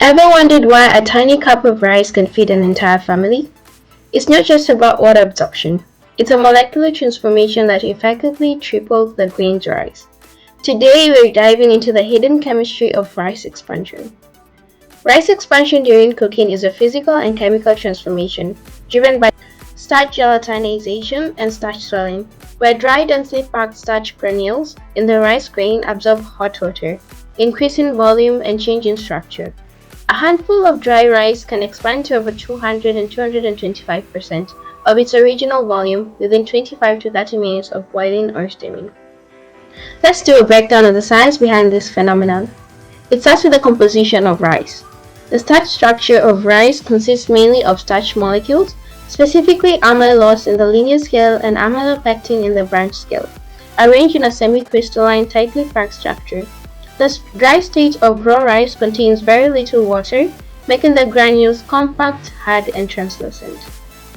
Ever wondered why a tiny cup of rice can feed an entire family? It's not just about water absorption. It's a molecular transformation that effectively triples the grain's rise. Today we're diving into the hidden chemistry of rice expansion. Rice expansion during cooking is a physical and chemical transformation driven by starch gelatinization and starch swelling, where dry densely packed starch granules in the rice grain absorb hot water, increasing volume and changing structure. A handful of dry rice can expand to over 200 and 225% of its original volume within 25 to 30 minutes of boiling or steaming. Let's do a breakdown of the science behind this phenomenon. It starts with the composition of rice. The starch structure of rice consists mainly of starch molecules, specifically amylose in the linear scale and amylopectin in the branch scale, arranged in a semi-crystalline, tightly packed structure. The dry state of raw rice contains very little water, making the granules compact, hard, and translucent.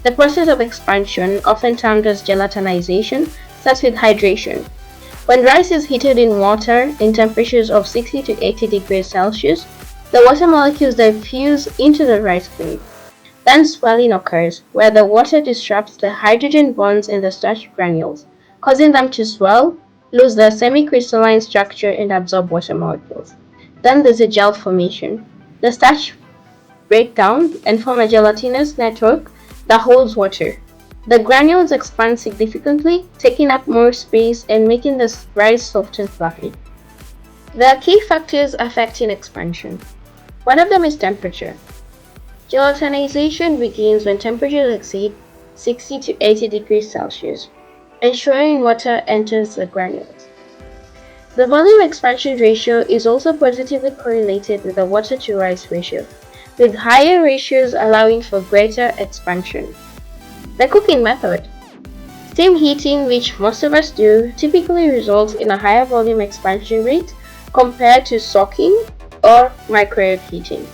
The process of expansion, often termed as gelatinization, starts with hydration. When rice is heated in water in temperatures of 60 to 80 degrees Celsius, the water molecules diffuse into the rice grain. Then swelling occurs, where the water disrupts the hydrogen bonds in the starch granules, causing them to swell, lose their semi-crystalline structure, and absorb water molecules. Then there's a gel formation. The starch break down and form a gelatinous network that holds water. The granules expand significantly, taking up more space and making the rice soft and fluffy. There are key factors affecting expansion. One of them is temperature. Gelatinization begins when temperatures exceed 60 to 80 degrees Celsius, ensuring water enters the granules. The volume expansion ratio is also positively correlated with the water to rice ratio, with higher ratios allowing for greater expansion. The cooking method. Steam heating, which most of us do, typically results in a higher volume expansion rate compared to soaking or microwave heating,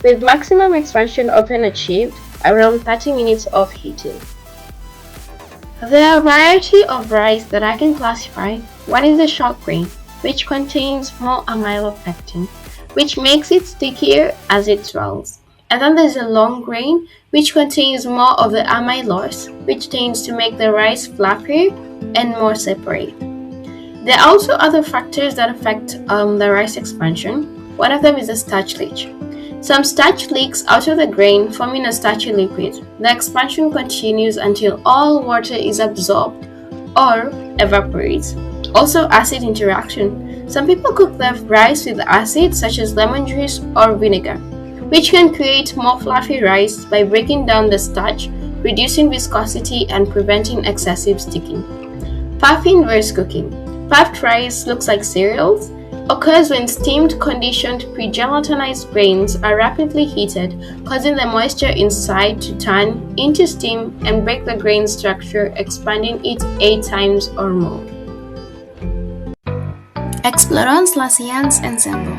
with maximum expansion often achieved around 30 minutes of heating. There are a variety of rice that I can classify. One is the short grain, which contains more amylopectin, which makes it stickier as it swells. And then there's a long grain, which contains more of the amylose, which tends to make the rice fluffier and more separate. There are also other factors that affect the rice expansion. One of them is the starch leach. Some starch leaks out of the grain, forming a starchy liquid. The expansion continues until all water is absorbed or evaporates. Also, acid interaction. Some people cook their rice with acid such as lemon juice or vinegar, which can create more fluffy rice by breaking down the starch, reducing viscosity, and preventing excessive sticking. Puffing versus cooking. Puffed rice looks like cereals, occurs when steamed, conditioned, pre-gelatinized grains are rapidly heated, causing the moisture inside to turn into steam and break the grain structure, expanding it 8 times or more. Explorons la science ensemble.